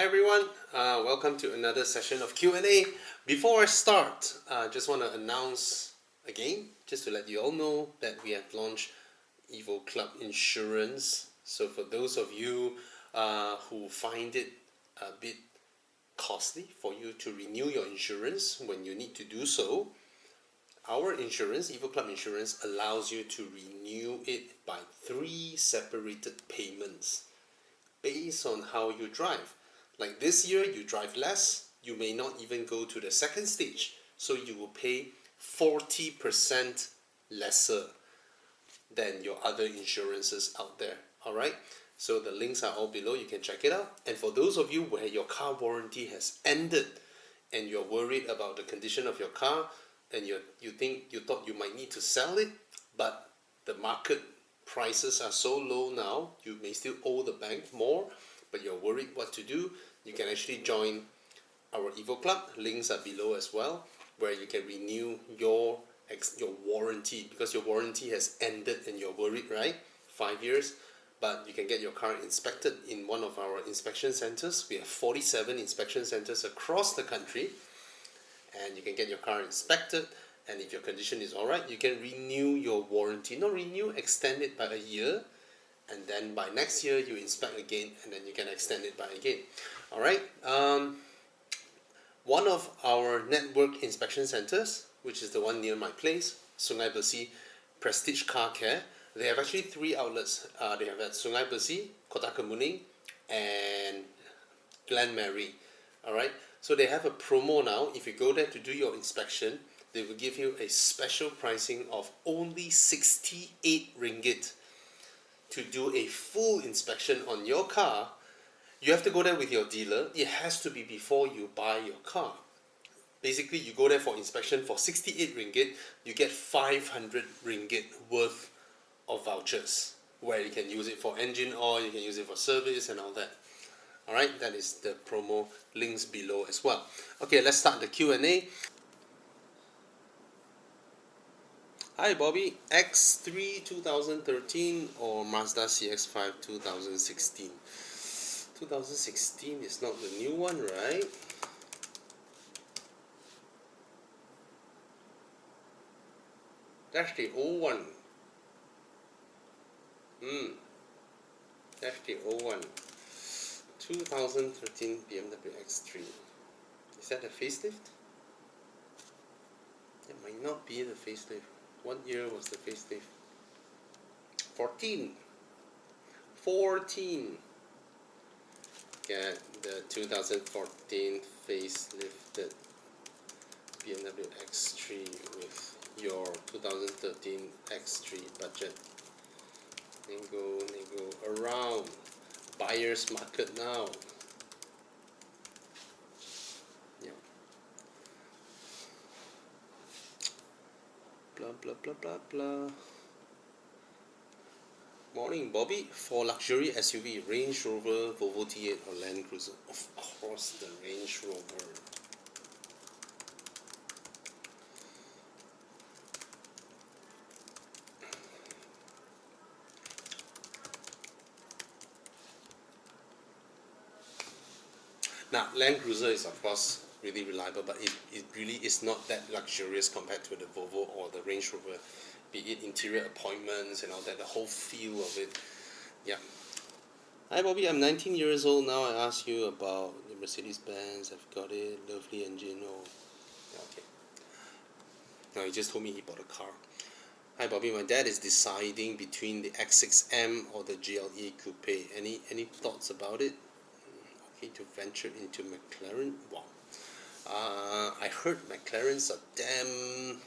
everyone, welcome to another session of Q&A. Before I start, I just want to announce again, just to let you all know that we have launched Evo Club Insurance. So for those of you who find it a bit costly for you to renew your insurance when you need to do so, our insurance, Evo Club Insurance, allows you to renew it by 3 separated payments based on how you drive. Like this year, you drive less, you may not even go to the second stage, so you will pay 40% lesser than your other insurances out there. Alright, so the links are all below, you can check it out. And for those of you where your car warranty has ended and you're worried about the condition of your car, and you thought you might need to sell it, but the market prices are so low now, you may still owe the bank more, but you're worried what to do, you can actually join our Evo Club. Links are below as well, where you can renew your warranty, because your warranty has ended and you're worried, right? 5 years, but you can get your car inspected in one of our inspection centers. We have 47 inspection centers across the country, and you can get your car inspected, and if your condition is alright, you can renew your warranty. Not renew, extend it by a year, and then by next year you inspect again, and then you can extend it by again. Alright, one of our network inspection centers, which is the one near my place, Sungai Besi Prestige Car Care, they have actually 3 outlets. They have at Sungai Besi, Kota Kemuning, and Glenmary. Alright, so they have a promo now. If you go there to do your inspection, they will give you a special pricing of only 68 ringgit to do a full inspection on your car. You have to go there with your dealer. It has to be before you buy your car. Basically, you go there for inspection for 68 ringgit, you get 500 ringgit worth of vouchers, where you can use it for engine oil, you can use it for service and all that. Alright, that is the promo, links below as well. Okay, let's start the Q&A. Hi Bobby, X3 2013 or Mazda CX-5 2016? 2016 is not the new one, right? That's the old one. That's the old one. 2013 BMW X3. Is that a facelift? It might not be the facelift. What year was the facelift? 14. Get the 2014 facelifted BMW X3 with your 2013 X3 budget. Nego around. Buyer's market now. Yeah. Blah blah blah blah blah. Morning Bobby. For luxury SUV, Range Rover, Volvo T8 or Land Cruiser? Of course the Range Rover. Now, Land Cruiser is of course really reliable, but it really is not that luxurious compared to the Volvo or the Range Rover, be it interior appointments and all that, the whole feel of it. Yeah. Hi Bobby, I'm 19 years old now. I asked you about the Mercedes-Benz. I've got it, lovely engine. Oh, okay. No, he just told me he bought a car. Hi Bobby, my dad is deciding between the X6M or the GLE Coupe. Any thoughts about it? Okay, to venture into McLaren. Wow. I heard McLarens are damn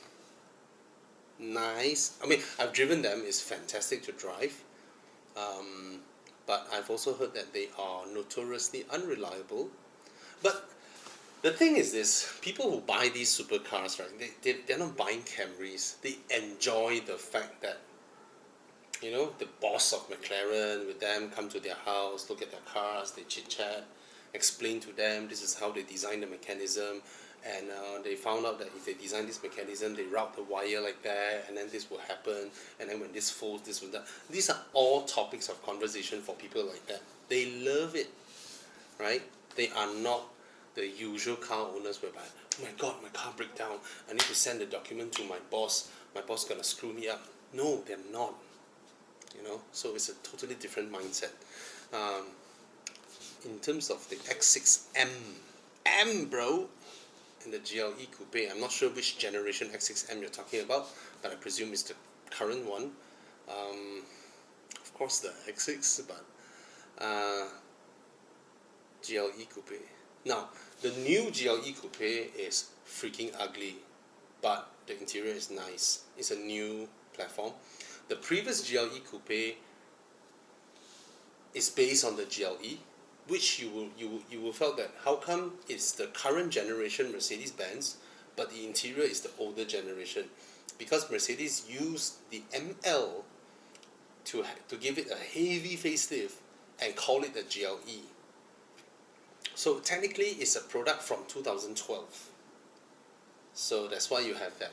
nice. I mean, I've driven them. It's fantastic to drive. But I've also heard that they are notoriously unreliable. But the thing is this, people who buy these supercars, right, they're not buying Camrys. They enjoy the fact that, you know, the boss of McLaren with them come to their house, look at their cars, they chit-chat, explain to them this is how they design the mechanism, and they found out that if they design this mechanism, they route the wire like that, and then this will happen, and then when this folds, this will that. These are all topics of conversation for people like that. They love it, right? They are not the usual car owners whereby, oh my god, my car break down, I need to send the document to my boss gonna screw me up. No, they're not. So it's a totally different mindset. In terms of the X6M, bro, and the GLE Coupe, I'm not sure which generation X6M you're talking about, but I presume it's the current one. Of course the X6, but GLE Coupe. Now, the new GLE Coupe is freaking ugly, but the interior is nice. It's a new platform. The previous GLE Coupe is based on the GLE, which you will felt that how come it's the current generation Mercedes-Benz, but the interior is the older generation, because Mercedes used the ML to give it a heavy facelift and call it a GLE. So technically it's a product from 2012. So that's why you have that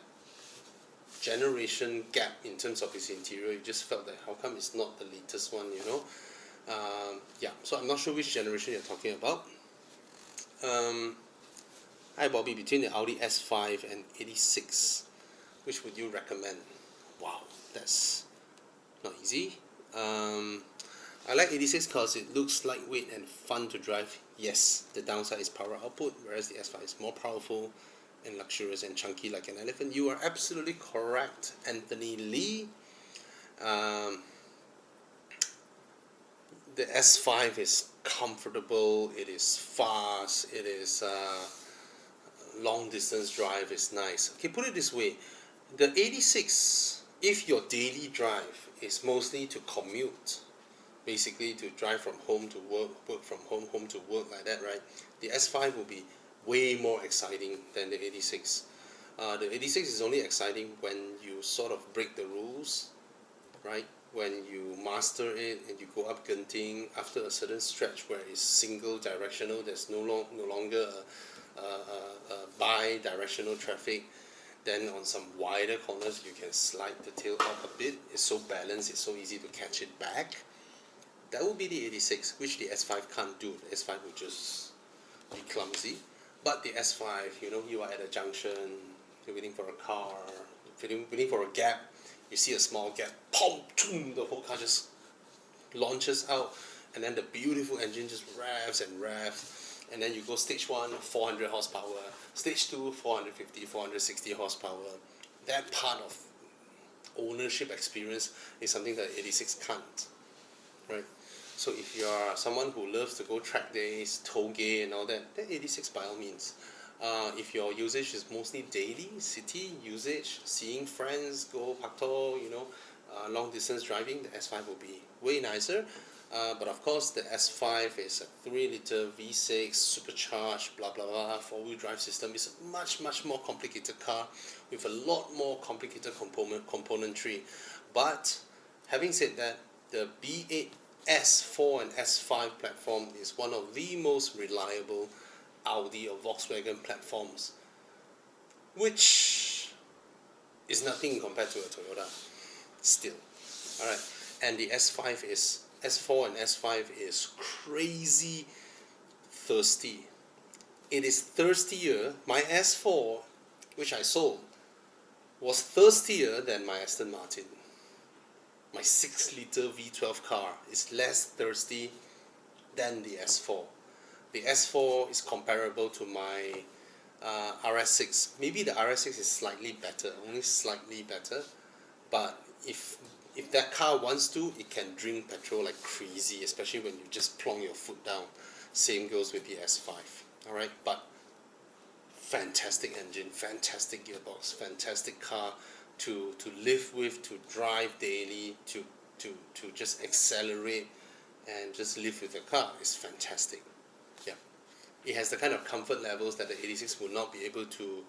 generation gap in terms of its interior. You just felt that how come it's not the latest one, yeah, so I'm not sure which generation you're talking about. Hi Bobby, between the Audi S5 and 86, which would you recommend? Wow, that's not easy. I like 86 because it looks lightweight and fun to drive. Yes, the downside is power output, whereas the S5 is more powerful and luxurious and chunky like an elephant. You are absolutely correct, Anthony Lee. The S5 is comfortable, it is fast, it is long distance drive is nice. Okay, put it this way, the 86, if your daily drive is mostly to commute, basically to drive from home to work, work from home, home to work, like that, right? The S5 will be way more exciting than the 86. The 86 is only exciting when you sort of break the rules, right? When you master it and you go up Genting after a certain stretch where it's single directional, there's no longer bi-directional traffic, then on some wider corners you can slide the tail up a bit. It's so balanced, it's so easy to catch it back. That would be the 86, which the S5 can't do. The S5 will just be clumsy. But the S5, you are at a junction, you're waiting for a car, waiting for a gap, you see a small gap, pom, the whole car just launches out, and then the beautiful engine just revs and revs, and then you go stage 1, 400 horsepower, stage 2, 450, 460 horsepower. That part of ownership experience is something that 86 can't, right? So if you are someone who loves to go track days, toge and all that, then 86 by all means. If your usage is mostly daily, city usage, seeing friends, go pakto, long distance driving, the S5 will be way nicer. But of course the S5 is a 3-liter V6 supercharged blah blah blah 4-wheel drive system. It's a much more complicated car with a lot more complicated componentry. But having said that, the B8 S4 and S5 platform is one of the most reliable Audi or Volkswagen platforms, which is nothing compared to a Toyota still. Alright, and the S4 and S5 is crazy thirsty. It is thirstier. My S4, which I sold, was thirstier than my Aston Martin. My 6-liter V12 car is less thirsty than the S4. The S4 is comparable to my RS6. Maybe the RS6 is slightly better, only slightly better. But if that car wants to, it can drink petrol like crazy, especially when you just plonk your foot down. Same goes with the S5. Alright, but fantastic engine, fantastic gearbox, fantastic car to live with, to drive daily, to just accelerate and just live with the car. Is fantastic. Yeah, it has the kind of comfort levels that the 86 will not be able to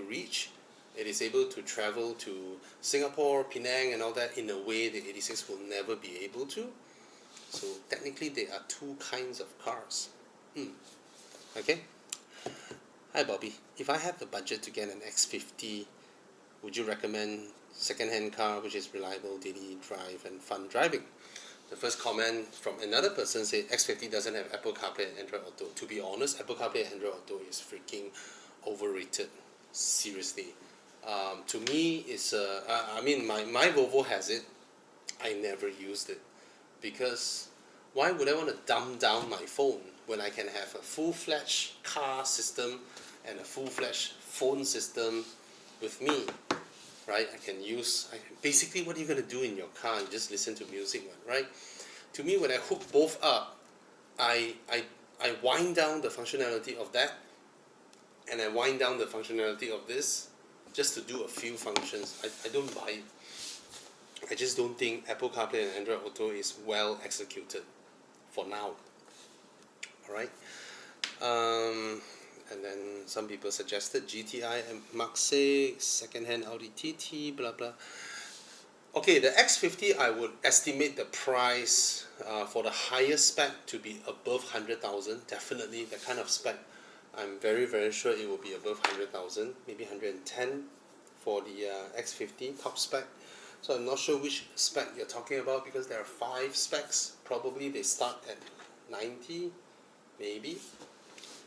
reach. It is able to travel to Singapore, Penang and all that in a way the 86 will never be able to. So technically they are two kinds of cars. Okay. Hi Bobby, if I have the budget to get an X50, would you recommend second-hand car which is reliable, daily drive and fun driving? The first comment from another person said X50 doesn't have Apple CarPlay and Android Auto. To be honest, Apple CarPlay and Android Auto is freaking overrated. Seriously. To me, it's I mean, my Volvo has it. I never used it because why would I want to dumb down my phone when I can have a full-fledged car system and a full-fledged phone system with me, right? Basically what are you going to do in your car? You just listen to music, right? To me, when I hook both up, I wind down the functionality of that and I wind down the functionality of this just to do a few functions. I don't buy it. I just don't think Apple CarPlay and Android Auto is well executed for now. Alright. And then some people suggested GTI and Mark 6, second-hand Audi TT, blah blah. Okay, the X50 I would estimate the price for the highest spec to be above 100,000. Definitely, the kind of spec I'm very sure it will be above 100,000, maybe 110 for the X50 top spec. So I'm not sure which spec you're talking about because there are 5 specs. Probably they start at 90, maybe.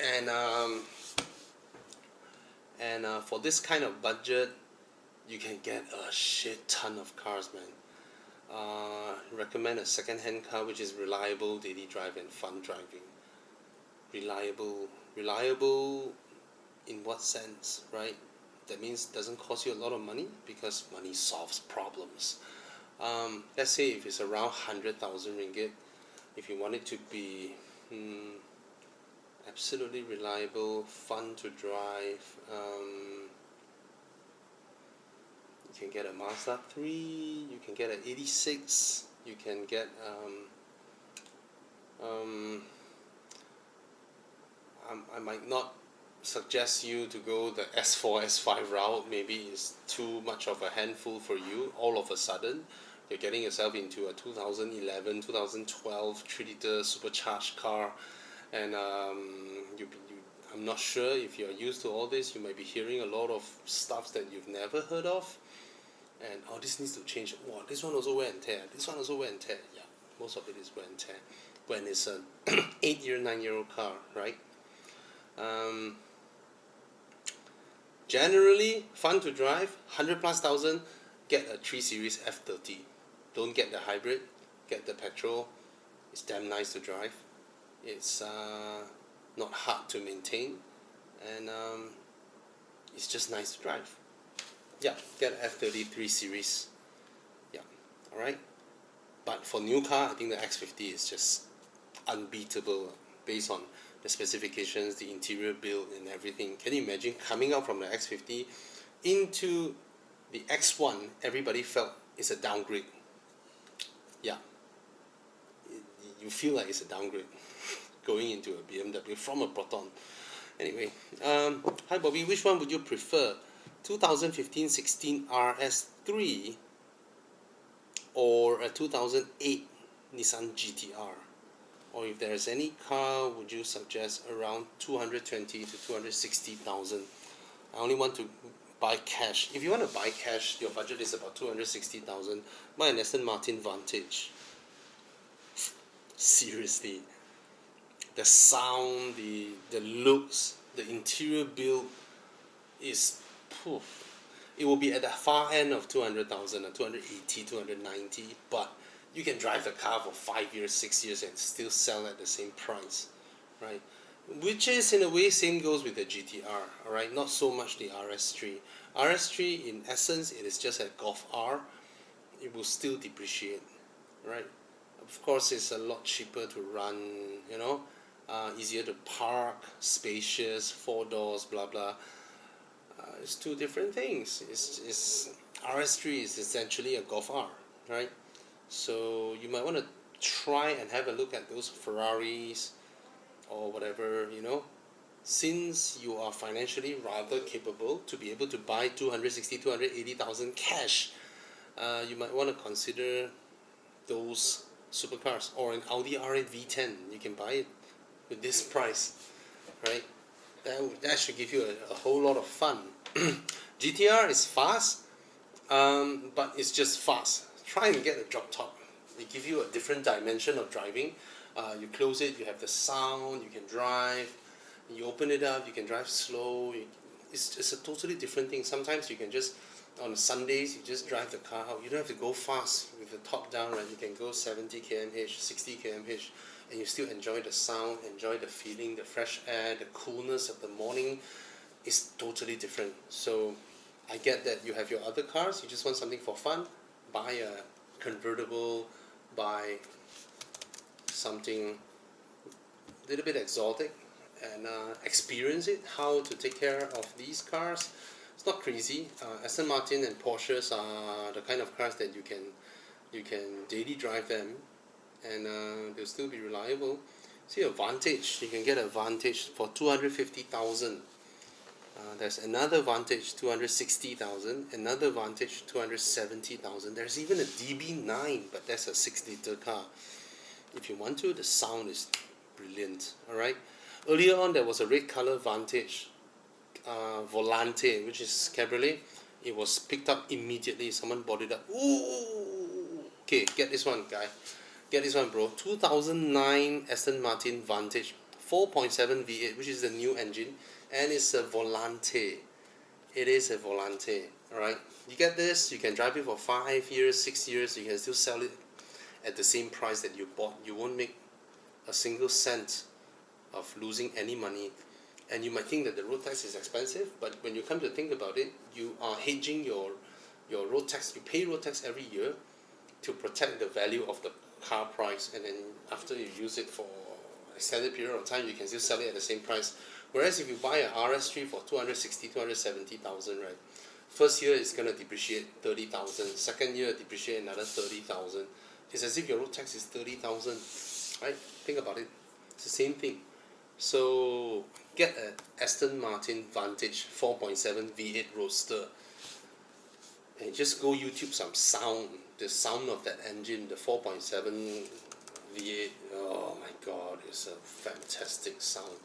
And for this kind of budget, you can get a shit ton of cars, man. Recommend a second-hand car which is reliable, daily drive, and fun driving. Reliable in what sense, right? That means doesn't cost you a lot of money because money solves problems. Let's say if it's around 100,000 ringgit, if you want it to be absolutely reliable, fun to drive, you can get a Mazda 3, you can get an 86, you can get I might not suggest you to go the S4, S5 route. Maybe it's too much of a handful for you. All of a sudden, you're getting yourself into a 2011, 2012 3-liter supercharged car, and I'm not sure if you're used to all this. You might be hearing a lot of stuff that you've never heard of, and this needs to change. Wow, this one also wear and tear. This one also wear and tear. Yeah, most of it is wear and tear. When it's an 8-year, 9-year-old car, right? Generally fun to drive, 100,000+, get a 3 Series F30. Don't get the hybrid, get the petrol. It's damn nice to drive. It's not hard to maintain, and it's just nice to drive. Yeah, get an F30 3 Series. Yeah, alright. But for new car, I think the X50 is just unbeatable based on the specifications, the interior build, and everything. Can you imagine coming out from the X50 into the X1? Everybody felt it's a downgrade. Yeah, you feel like it's a downgrade going into a BMW from a Proton. Anyway, hi Bobby, which one would you prefer? 2015-16 RS3 or a 2008 Nissan GTR? Or if there is any car, would you suggest around 220 to 260,000? I only want to buy cash. If you want to buy cash, your budget is about 260,000. Buy an Aston Martin Vantage. Seriously, the sound, the looks, the interior build is poof. It will be at the far end of 200,000 or 280, 290, but you can drive the car for 5 years, 6 years and still sell at the same price, right? Which is in a way same goes with the GTR, alright? Not so much the RS3. RS3 in essence, it is just a Golf R. It will still depreciate, right? Of course, it's a lot cheaper to run, you know, easier to park, spacious, 4 doors, blah blah. It's two different things. RS3 is essentially a Golf R, right? So you might want to try and have a look at those Ferraris or whatever, you know, since you are financially rather capable to be able to buy 260, 280,000 cash. You might want to consider those supercars, or an Audi R8 V10. You can buy it with this price, right? That should give you a whole lot of fun. GTR is fast, but it's just fast. Try and get a drop top. They give you a different dimension of driving. You close it, you have the sound, you can drive. You open it up, you can drive slow. It's a totally different thing. Sometimes you can just, on Sundays, you just drive the car out. You don't have to go fast with the top down, right? You can go 70 km/h, 60 km/h, and you still enjoy the sound, enjoy the feeling, the fresh air, the coolness of the morning. It's totally different. So I get that you have your other cars, you just want something for fun, buy a convertible, buy something a little bit exotic, and experience it, how to take care of these cars. It's not crazy. Aston Martin and Porsches are the kind of cars that you can daily drive them, and they'll still be reliable. See a Vantage, you can get a Vantage for 250,000. There's another Vantage 260,000, another Vantage 270,000. There's even a DB9, but that's a 6-liter car. If you want to, the sound is brilliant. Alright. Earlier on, there was a red color Vantage Volante, which is cabriolet. It was picked up immediately. Someone bought it up. Ooh! Okay, get this one, guy. Get this one, bro. 2009 Aston Martin Vantage, 4.7 V8, which is the new engine, and it's a Volante. It is a Volante. Alright. You get this. You can drive it for 5 years, 6 years. You can still sell it at the same price that you bought. You won't make a single cent of losing any money. And you might think that the road tax is expensive, but when you come to think about it, you are hedging your road tax. You pay road tax every year to protect the value of the car price, and then after you use it for an extended period of time, you can still sell it at the same price. Whereas if you buy a RS3 for 270,000, right, first year it's going to depreciate 30,000, second year depreciate another 30,000. It's as if your road tax is 30,000, right? Think about it. It's the same thing. So get an Aston Martin Vantage 4.7 V8 Roadster and just go YouTube some sound. The sound of that engine, the 4.7 V8. Oh my God, it's a fantastic sound.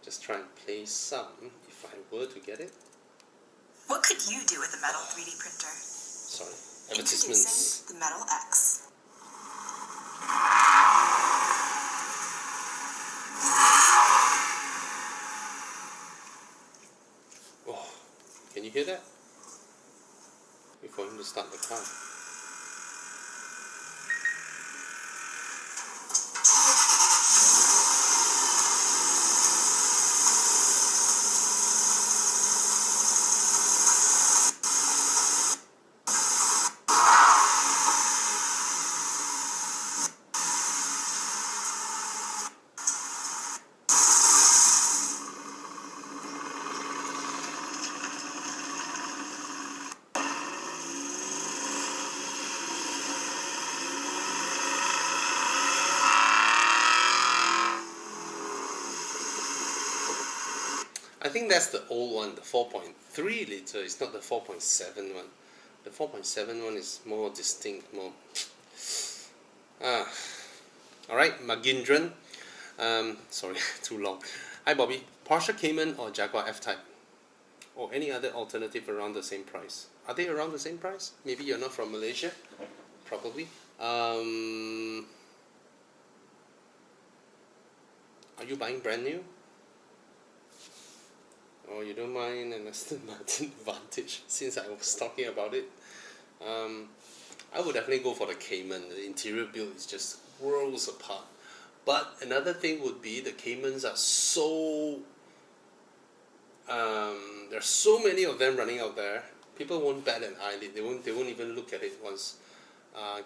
Just try and play some if I were to get it. What could you do with a metal 3D printer? Sorry, advertisements. Introducing the Metal X. Oh, can you hear that? Before him to start the car. I think that's the old one, the 4.3 liter. It's not the 4.7 one. The 4.7 one is more distinct, more. Alright, Magindran. Sorry, too long. Hi Bobby. Porsche Cayman or Jaguar F-Type? Or any other alternative around the same price? Are they around the same price? Maybe you're not from Malaysia? Probably. Are you buying brand new? Oh, you don't mind an Aston Martin Vantage, since I was talking about it. I would definitely go for the Cayman. The interior build is just worlds apart. But another thing would be the Caymans are so... there's so many of them running out there. People won't bat an eyelid. They won't even look at it once.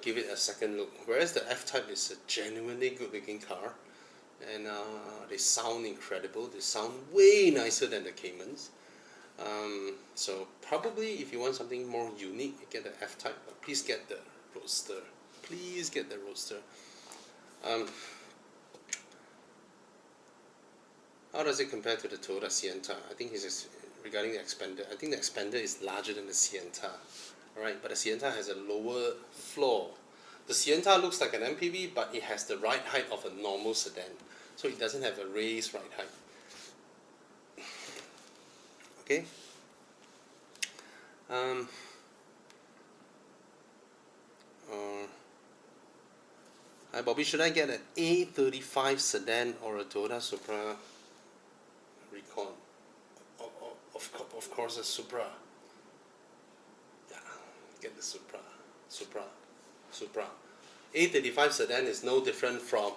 Give it a second look. Whereas the F-Type is a genuinely good looking car. And they sound incredible. They sound way nicer than the Caymans. So probably if you want something more unique, get the F-Type, but please get the Roadster. Please get the Roadster. How does it compare to the Toyota Sienna? I think it's regarding the Expander. I think the Expander is larger than the Sienna. Alright, but the Sienna has a lower floor. The Sienna looks like an MPV, but it has the ride height of a normal sedan. So it doesn't have a raised ride height. Okay. Hi Bobby, should I get an A35 sedan or a Toyota Supra Recon? Of course, a Supra. Yeah, get the Supra. Supra. A35 sedan is no different from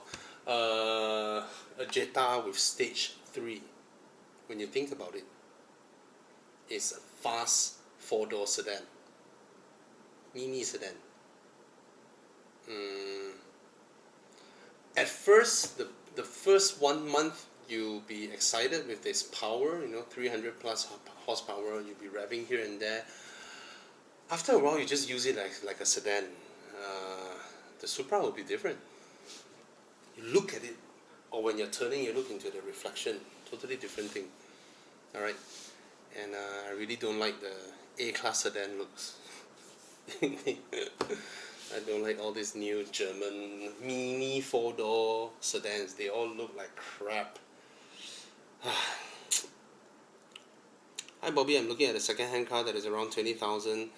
a Jetta with stage 3. When you think about it, it's a fast 4-door sedan, mini sedan. At first, the first 1 month you'll be excited with this power, 300 plus horsepower, you'll be revving here and there. After a while, you just use it like a sedan. The Supra will be different. You look at it, or when you're turning, you look into the reflection. Totally different thing. All right, and I really don't like the A-class sedan looks. I don't like all these new German mini 4-door sedans. They all look like crap. Hi Bobby, I'm looking at a second-hand car that is around 20,000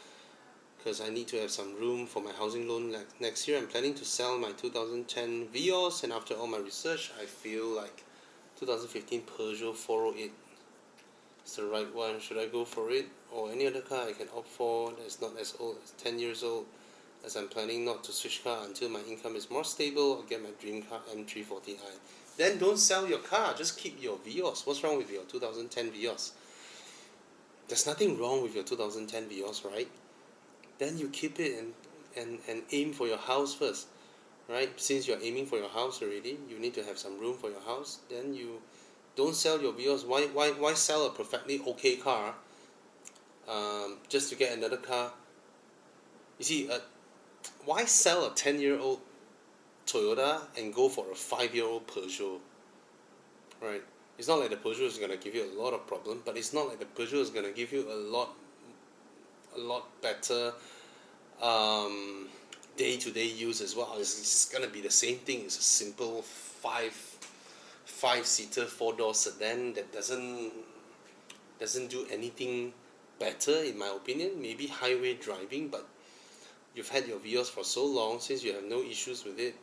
because I need to have some room for my housing loan next year. I'm planning to sell my 2010 Vios, and after all my research, I feel like 2015 Peugeot 408 is the right one. Should I go for it, or any other car I can opt for that is not as old as 10 years old? As I'm planning not to switch car until my income is more stable or get my dream car M340i. Then don't sell your car, just keep your Vios. What's wrong with your 2010 Vios? There's nothing wrong with your 2010 Vios, right? Then you keep it and aim for your house first, right? Since you're aiming for your house already, you need to have some room for your house. Then you don't sell your Vios. Why sell a perfectly okay car just to get another car? You see, why sell a 10-year-old Toyota and go for a 5-year-old Peugeot? Right? It's not like the Peugeot is gonna give you a lot of problem, but it's not like the Peugeot is gonna give you a lot better day-to-day use as well. It's gonna be the same thing. It's a simple five-seater 4-door sedan that doesn't do anything better in my opinion. Maybe highway driving, but you've had your Vios for so long, since you have no issues with it,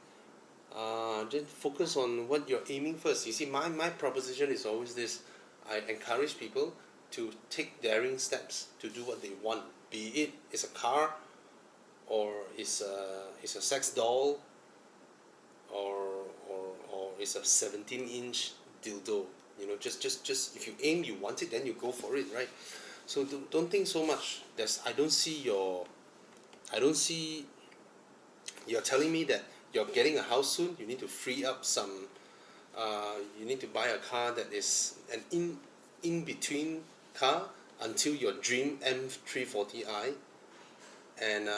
then focus on what you're aiming first. You see, my proposition is always this: I encourage people to take daring steps to do what they want, be it's a car, or it's a sex doll, or it's a 17-inch dildo. Just if you aim, you want it, then you go for it, right? So don't think so much. I don't see you're telling me that you're getting a house soon. You need to free up some. You need to buy a car that is an in between car until your dream M340i, and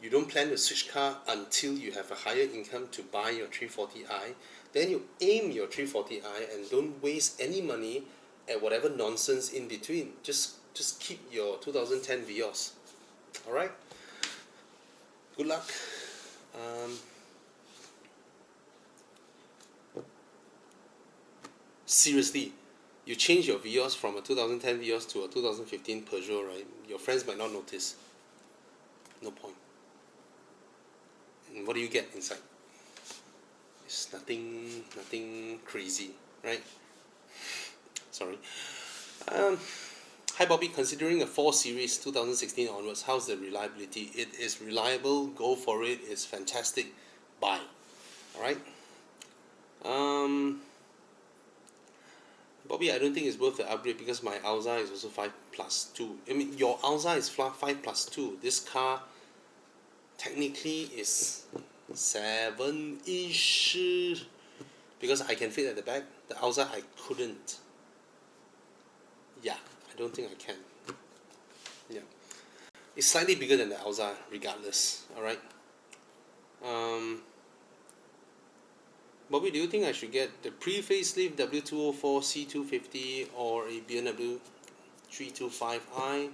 you don't plan to switch car until you have a higher income to buy your 340i. Then you aim your 340i and don't waste any money at whatever nonsense in between. Just keep your 2010 Vios. All right. Good luck. Seriously, you change your Vios from a 2010 Vios to a 2015 Peugeot, right? Your friends might not notice. No point. And what do you get inside? It's nothing crazy, right? Sorry. Hi Bobby, considering a 4 Series 2016 onwards, how's the reliability? It is reliable, go for it, it's fantastic, buy. Alright? Bobby, I don't think it's worth the upgrade because my Alza is also 5+2. I mean, your Alza is 5+2. This car technically is 7-ish because I can fit at the back. The Alza I couldn't. Yeah, I don't think I can. Yeah, it's slightly bigger than the Alza regardless. Alright. Bobby, do you think I should get the pre-facelift W204 C250 or a BMW 325i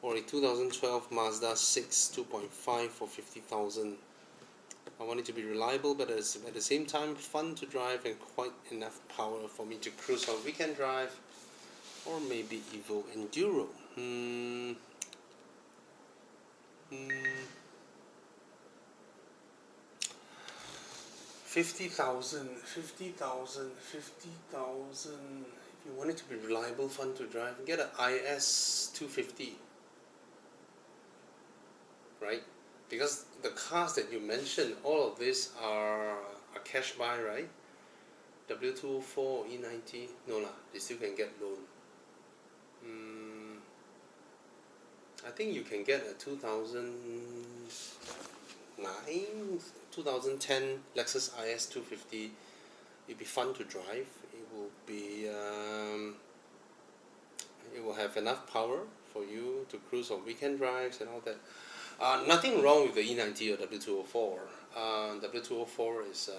or a 2012 Mazda 6 2.5 for 50,000? I want it to be reliable, but at the same time fun to drive and quite enough power for me to cruise on weekend drive. or maybe Evo Enduro. 50,000. If you want it to be reliable, fun to drive, get an IS 250, right? Because the cars that you mentioned, all of these are cash buy, right? W204, E90, no lah, they still can get loan. I think you can get a 2009, 2010 Lexus IS 250. It'll be fun to drive. It will be it will have enough power for you to cruise on weekend drives and all that. Nothing wrong with the E90 or W204. W204 is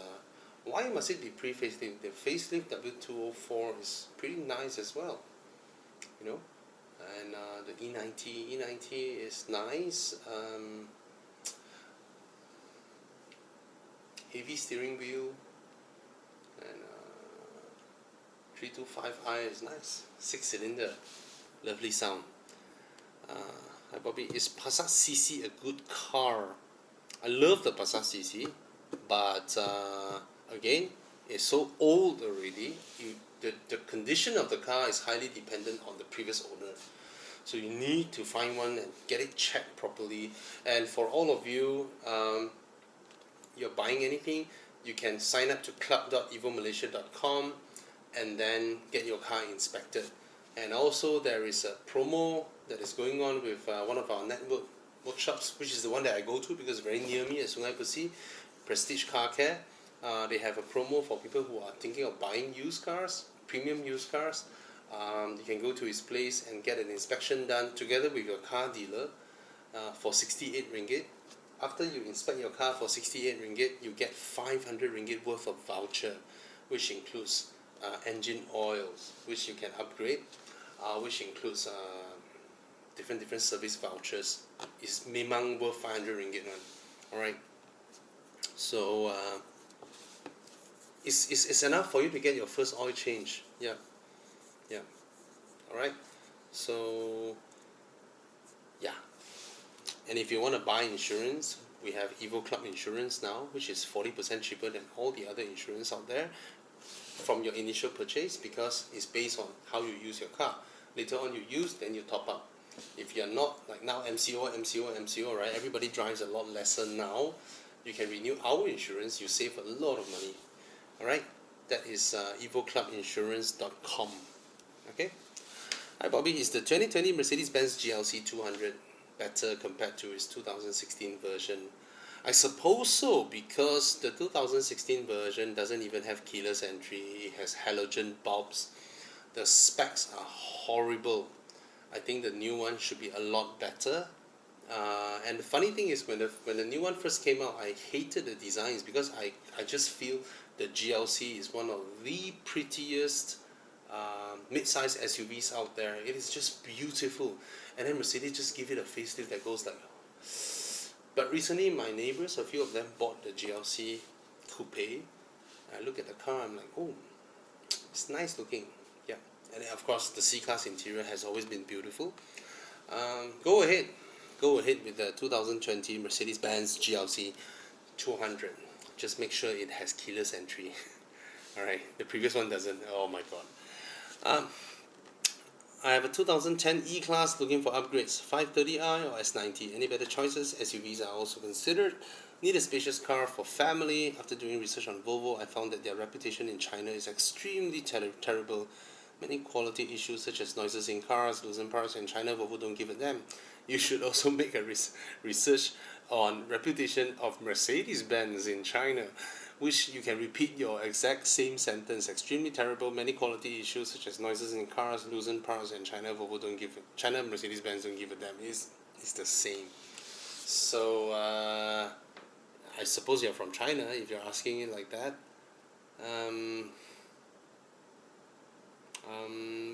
why must it be pre-facelift? The facelift W204 is pretty nice as well, you know. And the E90 is nice. Heavy steering wheel, and 325i is nice. 6-cylinder, lovely sound. Hi Bobby, is Passat CC a good car? I love the Passat CC, but again, it's so old already. The condition of the car is highly dependent on the previous owner. So you need to find one and get it checked properly. And for all of you, you're buying anything, you can sign up to club.evomalaysia.com and then get your car inspected. And also there is a promo that is going on with one of our network workshops, which is the one that I go to because it's very near me at Sungai Besi, Prestige Car Care. They have a promo for people who are thinking of buying used cars, premium used cars. You can go to his place and get an inspection done together with your car dealer for 68 ringgit. After you inspect your car for 68 ringgit, you get 500 ringgit worth of voucher, which includes engine oils, which you can upgrade, which includes different service vouchers. It's memang worth 500 ringgit one. Alright, so it's enough for you to get your first oil change. Yeah. Alright, so yeah. And if you want to buy insurance, we have Evo Club Insurance now, which is 40% cheaper than all the other insurance out there from your initial purchase, because it's based on how you use your car. Later on you use, then you top up. If you're not, like now MCO, right? Everybody drives a lot lesser now. You can renew our insurance, you save a lot of money. Alright, that is evoclubinsurance.com. Okay. Hi Bobby, is the 2020 Mercedes-Benz GLC 200 better compared to its 2016 version? I suppose so, because the 2016 version doesn't even have keyless entry. It has halogen bulbs. The specs are horrible. I think the new one should be a lot better. And the funny thing is, when the new one first came out, I hated the designs because I just feel the GLC is one of the prettiest mid-size SUVs out there. It is just beautiful, and then Mercedes just give it a facelift that goes like. But recently, my neighbors, a few of them bought the GLC coupe. I look at the car, I'm like, oh, it's nice looking. Yeah, and of course the C-Class interior has always been beautiful. Go ahead with the 2020 Mercedes-Benz GLC 200. Just make sure it has keyless entry. Alright, the previous one doesn't. Oh my god. I have a 2010 E-Class looking for upgrades, 530i or S90. Any better choices? SUVs are also considered. Need a spacious car for family. After doing research on Volvo, I found that their reputation in China is extremely terrible. Many quality issues such as noises in cars, losing parts in China, Volvo don't give a damn. You should also make a research on reputation of Mercedes-Benz in China, which you can repeat your exact same sentence. Extremely terrible, many quality issues such as noises in cars, losing parts in China, Volvo don't give a, China Mercedes-Benz don't give a damn. It's the same. So I suppose you're from China if you're asking it like that.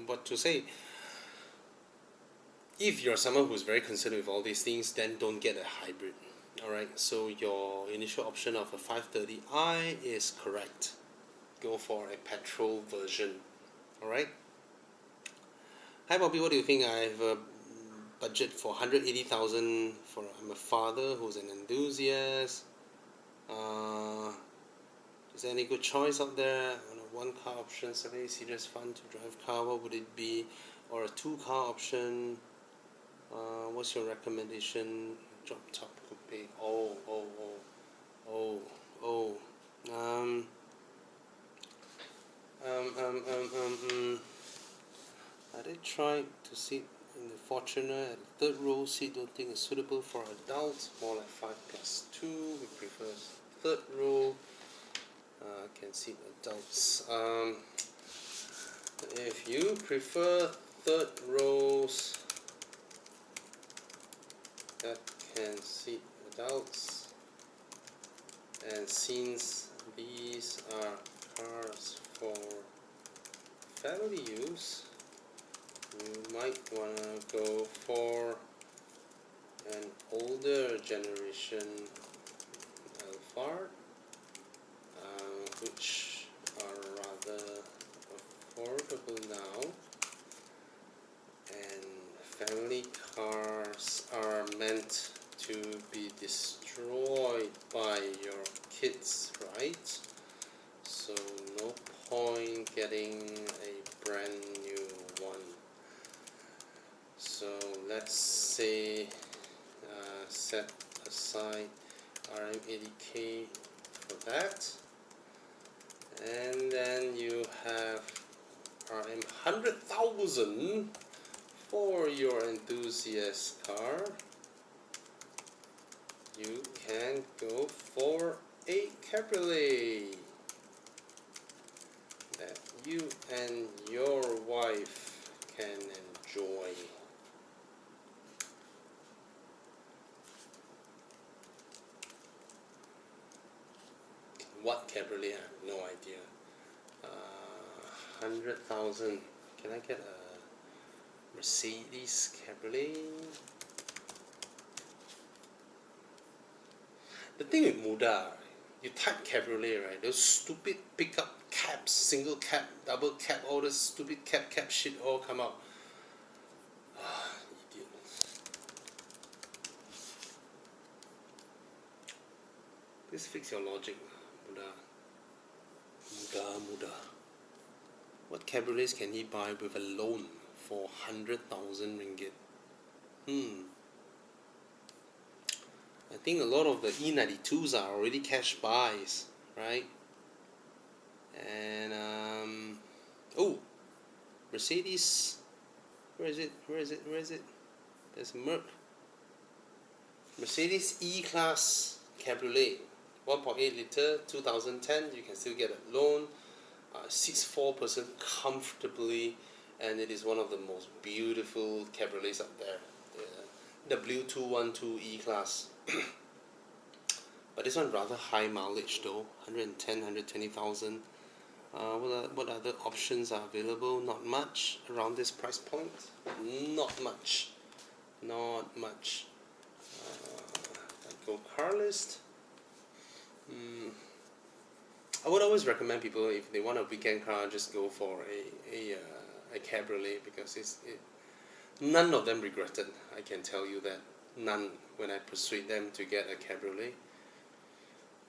What to say? If you're someone who's very concerned with all these things, then don't get a hybrid. Alright, so your initial option of a 530i is correct. Go for a petrol version. Alright. Hi Bobby, what do you think? I have a budget for 180,000 for I'm a father who's an enthusiast. Is there any good choice out there? One car option, 70 series fun to drive car, what would it be? Or a two car option? What's your recommendation? Drop top coupe. Oh, oh. Um, um, um, um, um, um. I did try to sit in the Fortuner at the third row seat. Don't think it's suitable for adults. More like 5+2. We prefer third row. Can seat adults. If you prefer third rows that can seat adults, and since these are cars for family use, you might wanna go for an older generation Alphard, which are rather affordable now, and family cars are meant to be destroyed by your kids, right? So no point getting a brand new one. So let's say set aside RM80k for that, and then you have RM100,000 for your enthusiast car. You can go for a cabriolet that you and your wife can enjoy. What cabriolet? I have no idea. 100,000. Can I get a Mercedes cabriolet? The thing with Muda, you type cabriolet, right? Those stupid pickup cabs, single cab, double cab, all this stupid cab shit all come out. Idiot. Please fix your logic, Muda. Muda. What cabriolets can he buy with a loan for 100,000 ringgit? I think a lot of the E92s are already cash buys, right? And oh, Mercedes, where is it? There's a Mercedes E-Class Cabriolet, 1.8 liter, 2010. You can still get a loan. Seats 4-person comfortably, and it is one of the most beautiful cabriolets out there. The W212 E-Class. But this one rather high mileage though, 110, 120,000. What other options are available? Not much around this price point. Not much. I go car list. I would always recommend people, if they want a weekend car, just go for a cabriolet, because none of them regretted. I can tell you that. None. When I persuade them to get a cabriolet,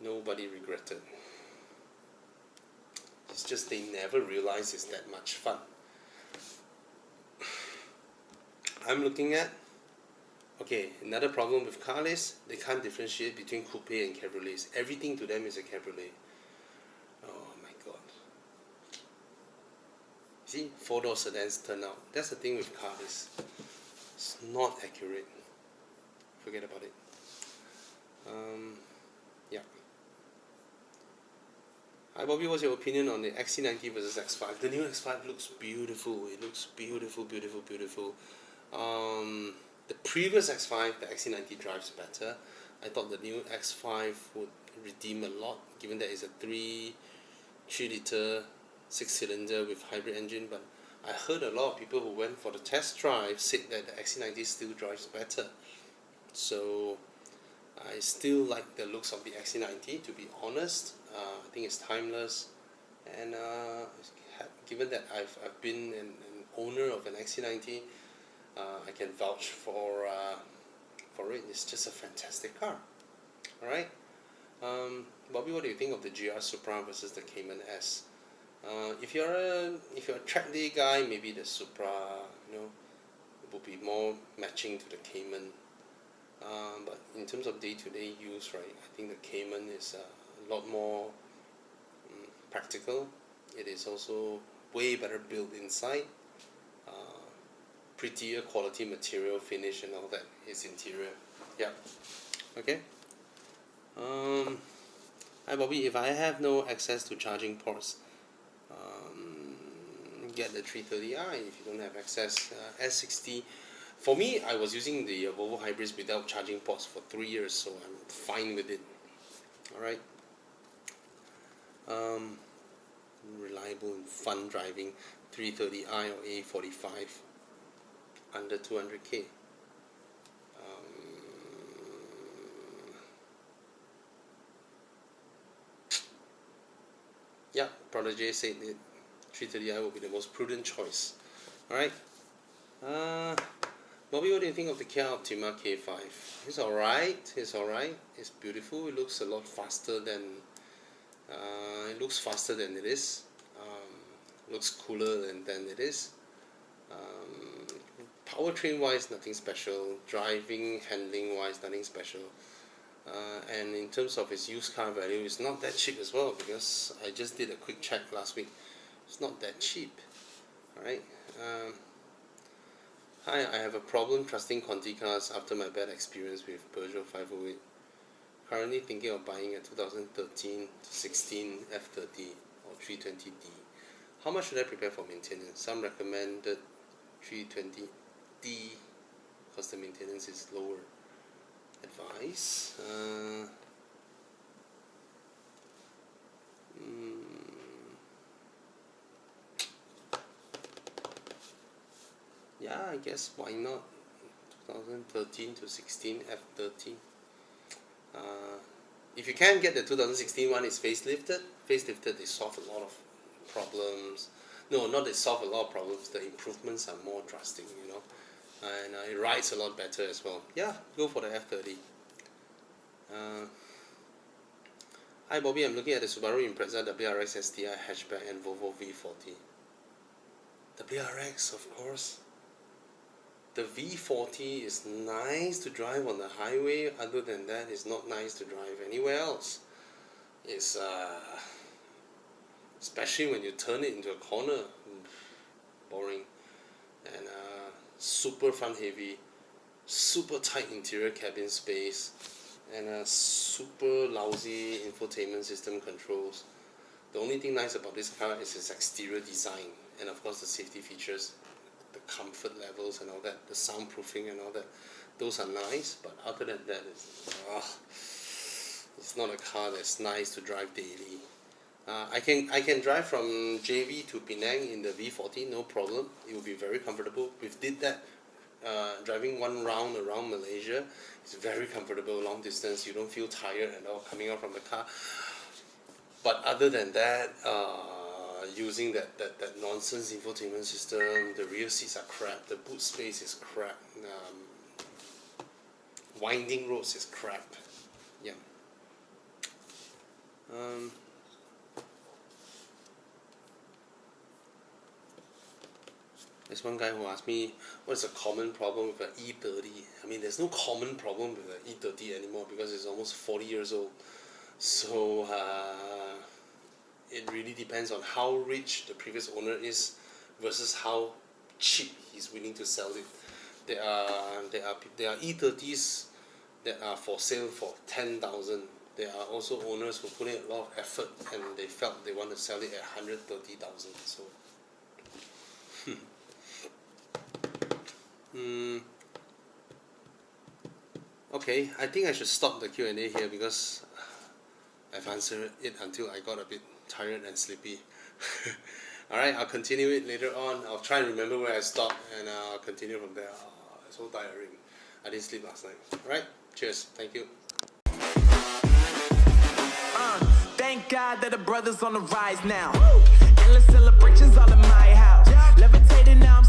nobody regretted. It's just they never realize it's that much fun. I'm looking at, okay, another problem with cars is they can't differentiate between coupe and cabriolets. Everything to them is a cabriolet. Oh my god. See, 4-door sedans turn out. That's the thing with cars. It's not accurate. Forget about it. Yeah. Hi Bobby, what's your opinion on the XC90 versus X5? The new X5 looks beautiful. It looks beautiful. The previous X5, the XC90 drives better. I thought the new X5 would redeem a lot, given that it's a 3 liter 6-cylinder with hybrid engine. But I heard a lot of people who went for the test drive said that the XC90 still drives better. So I still like the looks of the XC90, to be honest. I think it's timeless, and given that I've been and owner of an XC90, I can vouch for it. It's just a fantastic car. All right, Bobby, what do you think of the GR Supra versus the Cayman S? If you're a track day guy, maybe the Supra, would be more matching to the Cayman. But in terms of day-to-day use, right, I think the Cayman is a lot more practical. It is also way better built inside. Prettier quality material finish and all that. Its interior. Yeah. Okay. Hi Bobby, if I have no access to charging ports, get the 330i. If you don't have access, S60. For me, I was using the Volvo hybrids without charging ports for 3 years, so I'm fine with it. Alright. Reliable and fun driving 330i or A45 under 200k. Yeah, Prodigy said it. 330i will be the most prudent choice. Alright. Bobby, what do you think of the Kia Optima K5? It's alright. It's alright. It's beautiful. It looks a lot faster than it is. Looks cooler than it is. Powertrain wise, nothing special. Driving, handling wise, nothing special. And in terms of its used car value, it's not that cheap as well, because I just did a quick check last week. It's not that cheap. Alright. Hi, I have a problem trusting Conti cars after my bad experience with Peugeot 508. Currently thinking of buying a 2013 to 16 F30 or 320D. How much should I prepare for maintenance? Some recommended 320D because the maintenance is lower. Advice? Yeah, I guess why not? 2013 to 16 F30. If you can get the 2016 one, it's facelifted. Facelifted, they solve a lot of problems. No, not they solve a lot of problems. The improvements are more drastic, and it rides a lot better as well. Yeah, go for the F30. Hi Bobby, I'm looking at the Subaru Impreza, WRX STI hatchback, and Volvo V40. The WRX, of course. The V40 is nice to drive on the highway. Other than that, it's not nice to drive anywhere else. It's especially when you turn it into a corner, boring. And super front heavy, super tight interior cabin space, and super lousy infotainment system controls. The only thing nice about this car is its exterior design, and of course the safety features, the comfort levels and all that, the soundproofing and all that. Those are nice, but other than that, it's not a car that's nice to drive daily. I can drive from JV to Penang in the V40, no problem. It will be very comfortable. We did that driving one round around Malaysia. It's very comfortable, long distance. You don't feel tired at all coming out from the car. But other than that, using that nonsense infotainment system, the rear seats are crap, the boot space is crap, winding roads is crap. Yeah. There's one guy who asked me, what's a common problem with an E30? I mean, there's no common problem with an E30 anymore because it's almost 40 years old. So it really depends on how rich the previous owner is versus how cheap he's willing to sell it. There are E30s that are for sale for 10,000. There are also owners who put in a lot of effort and they felt they want to sell it at 130,000. So. Okay, I think I should stop the Q&A here because I've answered it until I got a bit tired and sleepy. Alright, I'll continue it later on. I'll try and remember where I stopped and I'll continue from there. It's so tiring. I didn't sleep last night. Alright, cheers. Thank you. Thank God that the brothers on the rise now. Endless celebrations all in my house. Levitating now, I'm